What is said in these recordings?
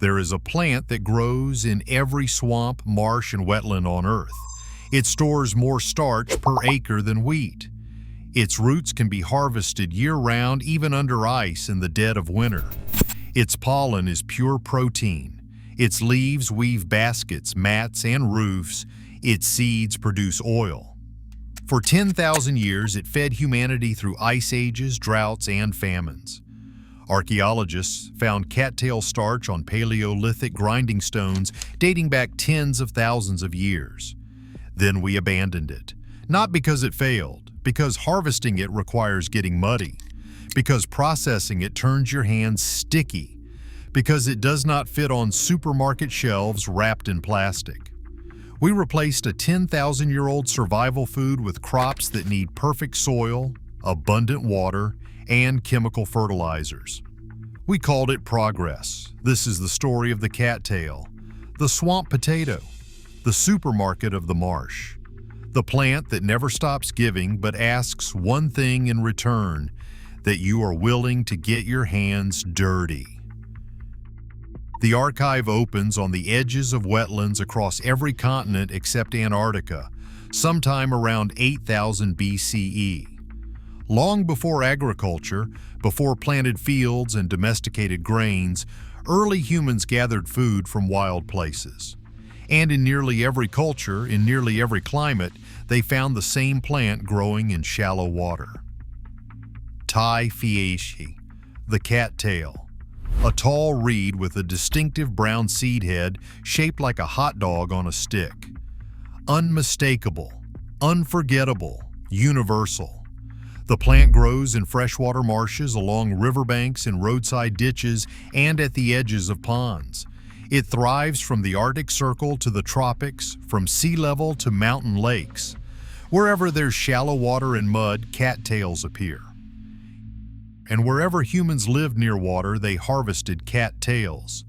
There is a plant that grows in every swamp, marsh, and wetland on Earth. It stores more starch per acre than wheat. Its roots can be harvested year-round, even under ice in the dead of winter. Its pollen is pure protein. Its leaves weave baskets, mats, and roofs. Its seeds produce oil. For 10,000 years, it fed humanity through ice ages, droughts, and famines. Archaeologists found cattail starch on Paleolithic grinding stones dating back tens of thousands of years. Then we abandoned it. Not because it failed, because harvesting it requires getting muddy, because processing it turns your hands sticky, because it does not fit on supermarket shelves wrapped in plastic. We replaced a 10,000-year-old survival food with crops that need perfect soil, abundant water, and chemical fertilizers. We called it progress. This is the story of the cattail, the swamp potato, the supermarket of the marsh, the plant that never stops giving but asks one thing in return, that you are willing to get your hands dirty. The archive opens on the edges of wetlands across every continent except Antarctica, sometime around 8000 BCE. Long before agriculture, before planted fields and domesticated grains, early humans gathered food from wild places. And in nearly every culture, in nearly every climate, they found the same plant growing in shallow water. Typhoeaceae, the cattail, a tall reed with a distinctive brown seed head shaped like a hot dog on a stick. Unmistakable, unforgettable, universal. The plant grows in freshwater marshes, along riverbanks and roadside ditches, and at the edges of ponds. It thrives from the Arctic Circle to the tropics, from sea level to mountain lakes. Wherever there's shallow water and mud, cattails appear. And wherever humans lived near water, they harvested cattails.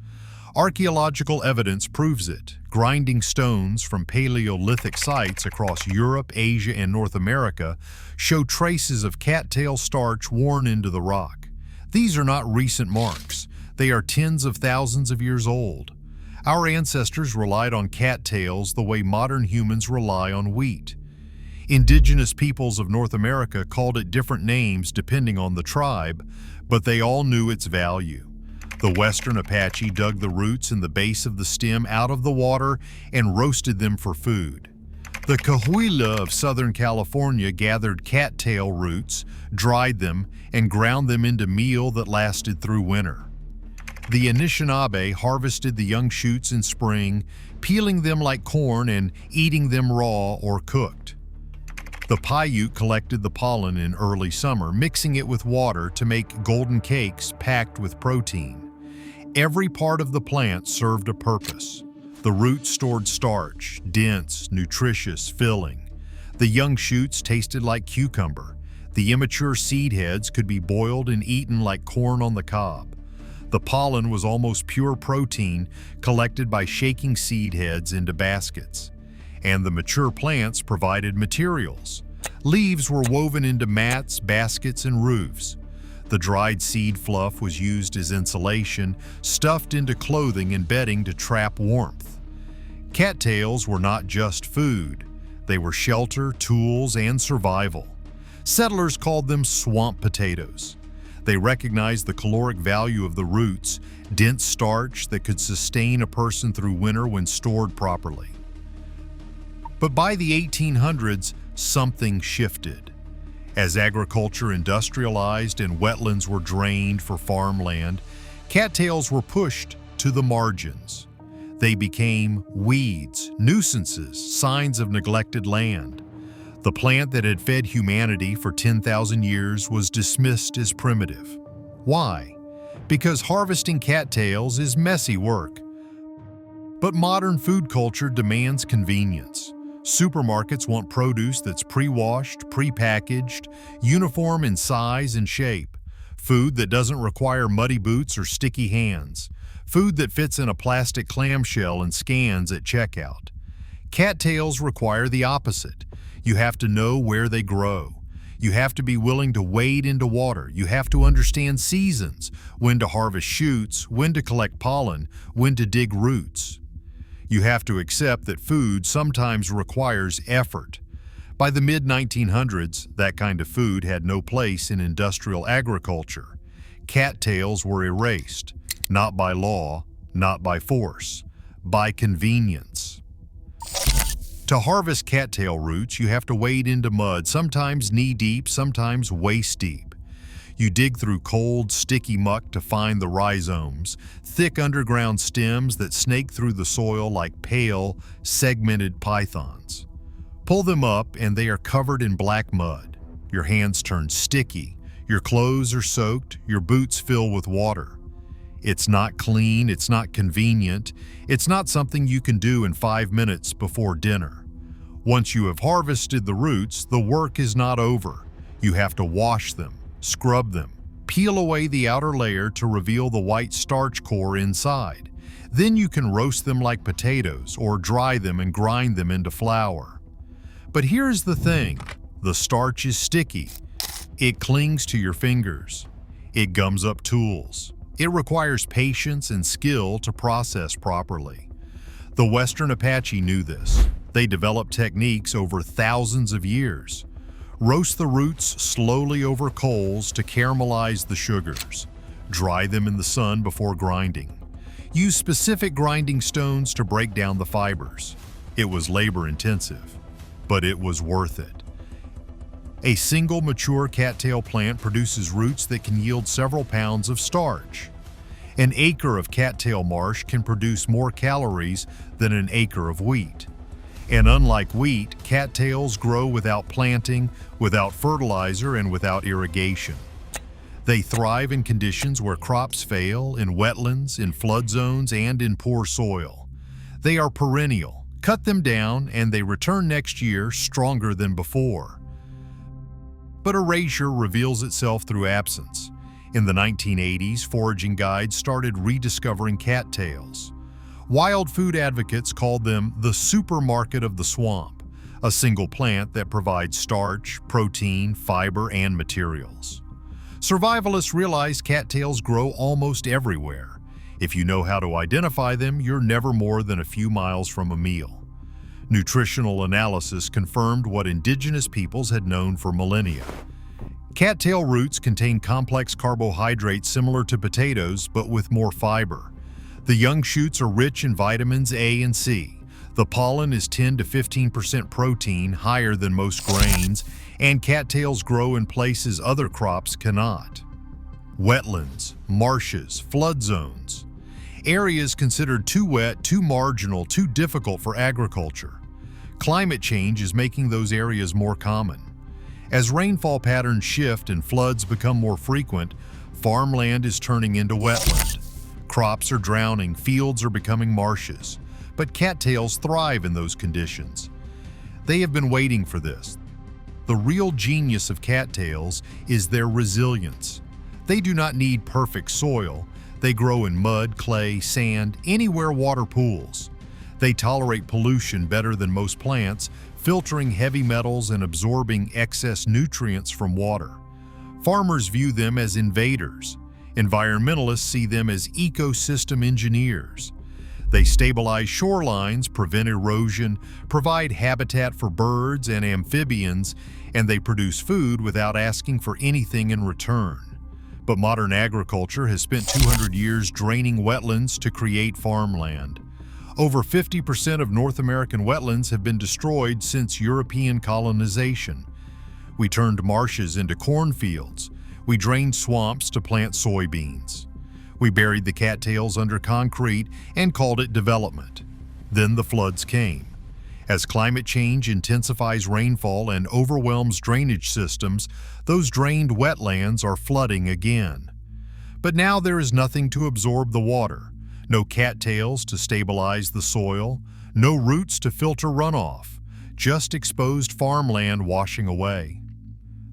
Archaeological evidence proves it. Grinding stones from Paleolithic sites across Europe, Asia, and North America show traces of cattail starch worn into the rock. These are not recent marks. They are tens of thousands of years old. Our ancestors relied on cattails the way modern humans rely on wheat. Indigenous peoples of North America called it different names depending on the tribe, but they all knew its value. The Western Apache dug the roots in the base of the stem out of the water and roasted them for food. The Cahuilla of Southern California gathered cattail roots, dried them, and ground them into meal that lasted through winter. The Anishinaabe harvested the young shoots in spring, peeling them like corn and eating them raw or cooked. The Paiute collected the pollen in early summer, mixing it with water to make golden cakes packed with protein. Every part of the plant served a purpose. The roots stored starch, dense, nutritious, filling. The young shoots tasted like cucumber. The immature seed heads could be boiled and eaten like corn on the cob. The pollen was almost pure protein collected by shaking seed heads into baskets. And the mature plants provided materials. Leaves were woven into mats, baskets, and roofs. The dried seed fluff was used as insulation, stuffed into clothing and bedding to trap warmth. Cattails were not just food. They were shelter, tools, and survival. Settlers called them swamp potatoes. They recognized the caloric value of the roots, dense starch that could sustain a person through winter when stored properly. But by the 1800s, something shifted. As agriculture industrialized and wetlands were drained for farmland, cattails were pushed to the margins. They became weeds, nuisances, signs of neglected land. The plant that had fed humanity for 10,000 years was dismissed as primitive. Why? Because harvesting cattails is messy work. But modern food culture demands convenience. Supermarkets want produce that's pre-washed, pre-packaged, uniform in size and shape. Food that doesn't require muddy boots or sticky hands. Food that fits in a plastic clamshell and scans at checkout. Cattails require the opposite. You have to know where they grow. You have to be willing to wade into water. You have to understand seasons, when to harvest shoots, when to collect pollen, when to dig roots. You have to accept that food sometimes requires effort. By the mid-1900s, that kind of food had no place in industrial agriculture. Cattails were erased, not by law, not by force, by convenience. To harvest cattail roots, you have to wade into mud, sometimes knee-deep, sometimes waist-deep. You dig through cold, sticky muck to find the rhizomes, thick underground stems that snake through the soil like pale, segmented pythons. Pull them up and they are covered in black mud. Your hands turn sticky, your clothes are soaked, your boots fill with water. It's not clean, it's not convenient, it's not something you can do in 5 minutes before dinner. Once you have harvested the roots, the work is not over. You have to wash them, scrub them, peel away the outer layer to reveal the white starch core inside. Then you can roast them like potatoes or dry them and grind them into flour. But here's the thing, the starch is sticky. It clings to your fingers. It gums up tools. It requires patience and skill to process properly. The Western Apache knew this. They developed techniques over thousands of years. Roast the roots slowly over coals to caramelize the sugars. Dry them in the sun before grinding. Use specific grinding stones to break down the fibers. It was labor-intensive, but it was worth it. A single mature cattail plant produces roots that can yield several pounds of starch. An acre of cattail marsh can produce more calories than an acre of wheat. And unlike wheat, cattails grow without planting, without fertilizer, and without irrigation. They thrive in conditions where crops fail, in wetlands, in flood zones, and in poor soil. They are perennial. Cut them down, and they return next year stronger than before. But erasure reveals itself through absence. In the 1980s, foraging guides started rediscovering cattails. Wild food advocates called them the supermarket of the swamp, a single plant that provides starch, protein, fiber, and materials. Survivalists realized cattails grow almost everywhere. If you know how to identify them, you're never more than a few miles from a meal. Nutritional analysis confirmed what indigenous peoples had known for millennia. Cattail roots contain complex carbohydrates similar to potatoes, but with more fiber. The young shoots are rich in vitamins A and C. The pollen is 10 to 15% protein, higher than most grains, and cattails grow in places other crops cannot. Wetlands, marshes, flood zones. Areas considered too wet, too marginal, too difficult for agriculture. Climate change is making those areas more common. As rainfall patterns shift and floods become more frequent, farmland is turning into wetland. Crops are drowning, fields are becoming marshes. But cattails thrive in those conditions. They have been waiting for this. The real genius of cattails is their resilience. They do not need perfect soil. They grow in mud, clay, sand, anywhere water pools. They tolerate pollution better than most plants, filtering heavy metals and absorbing excess nutrients from water. Farmers view them as invaders. Environmentalists see them as ecosystem engineers. They stabilize shorelines, prevent erosion, provide habitat for birds and amphibians, and they produce food without asking for anything in return. But modern agriculture has spent 200 years draining wetlands to create farmland. Over 50% of North American wetlands have been destroyed since European colonization. We turned marshes into cornfields. We drained swamps to plant soybeans. We buried the cattails under concrete and called it development. Then the floods came. As climate change intensifies rainfall and overwhelms drainage systems, those drained wetlands are flooding again. But now there is nothing to absorb the water. No cattails to stabilize the soil, no roots to filter runoff, just exposed farmland washing away.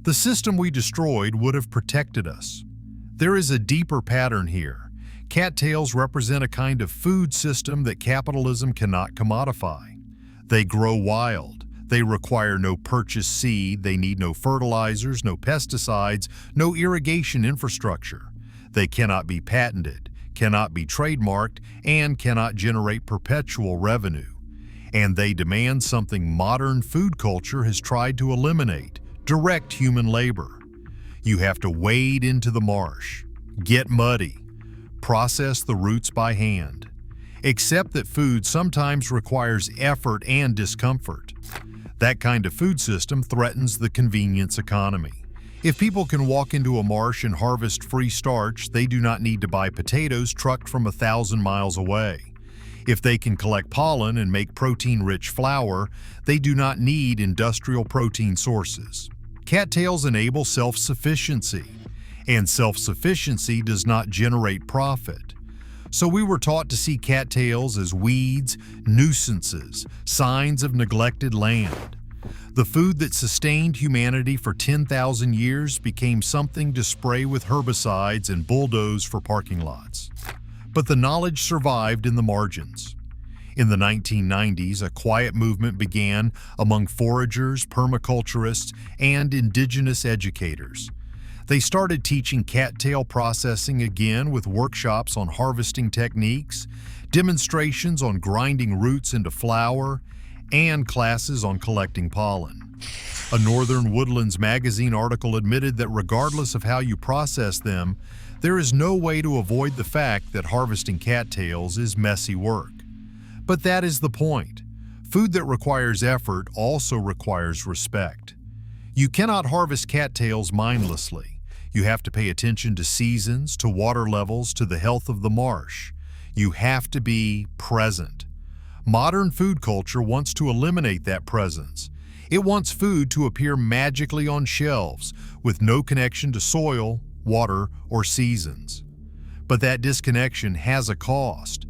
The system we destroyed would have protected us. There is a deeper pattern here. Cattails represent a kind of food system that capitalism cannot commodify. They grow wild. They require no purchased seed, they need no fertilizers, no pesticides, no irrigation infrastructure. They cannot be patented, cannot be trademarked, and cannot generate perpetual revenue. And they demand something modern food culture has tried to eliminate: direct human labor. You have to wade into the marsh, get muddy, process the roots by hand. Accept that food sometimes requires effort and discomfort. That kind of food system threatens the convenience economy. If people can walk into a marsh and harvest free starch, they do not need to buy potatoes trucked from 1,000 miles away. If they can collect pollen and make protein-rich flour, they do not need industrial protein sources. Cattails enable self-sufficiency, and self-sufficiency does not generate profit. So we were taught to see cattails as weeds, nuisances, signs of neglected land. The food that sustained humanity for 10,000 years became something to spray with herbicides and bulldoze for parking lots. But the knowledge survived in the margins. In the 1990s, a quiet movement began among foragers, permaculturists, and indigenous educators. They started teaching cattail processing again with workshops on harvesting techniques, demonstrations on grinding roots into flour, and classes on collecting pollen. A Northern Woodlands magazine article admitted that regardless of how you process them, there is no way to avoid the fact that harvesting cattails is messy work. But that is the point. Food that requires effort also requires respect. You cannot harvest cattails mindlessly. You have to pay attention to seasons, to water levels, to the health of the marsh. You have to be present. Modern food culture wants to eliminate that presence. It wants food to appear magically on shelves with no connection to soil, water, or seasons. But that disconnection has a cost.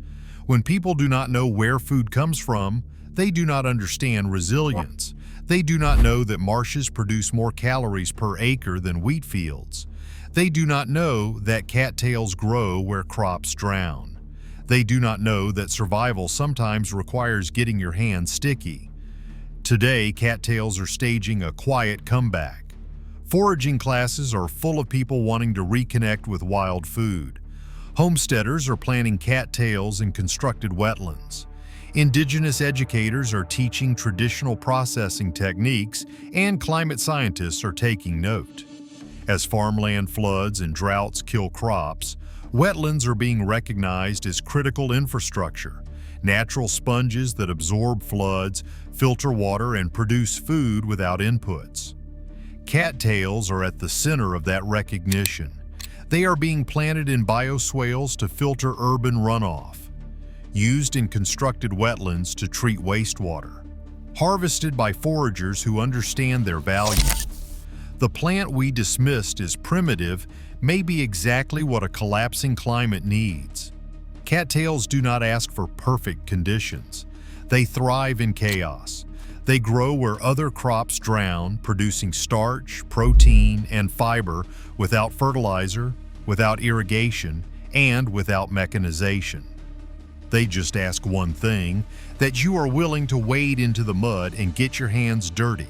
When people do not know where food comes from, they do not understand resilience. They do not know that marshes produce more calories per acre than wheat fields. They do not know that cattails grow where crops drown. They do not know that survival sometimes requires getting your hands sticky. Today, cattails are staging a quiet comeback. Foraging classes are full of people wanting to reconnect with wild food. Homesteaders are planting cattails in constructed wetlands. Indigenous educators are teaching traditional processing techniques, and climate scientists are taking note. As farmland floods and droughts kill crops, wetlands are being recognized as critical infrastructure, natural sponges that absorb floods, filter water, and produce food without inputs. Cattails are at the center of that recognition. They are being planted in bioswales to filter urban runoff, used in constructed wetlands to treat wastewater, harvested by foragers who understand their value. The plant we dismissed as primitive may be exactly what a collapsing climate needs. Cattails do not ask for perfect conditions. They thrive in chaos. They grow where other crops drown, producing starch, protein, and fiber without fertilizer, without irrigation, and without mechanization. They just ask one thing: that you are willing to wade into the mud and get your hands dirty.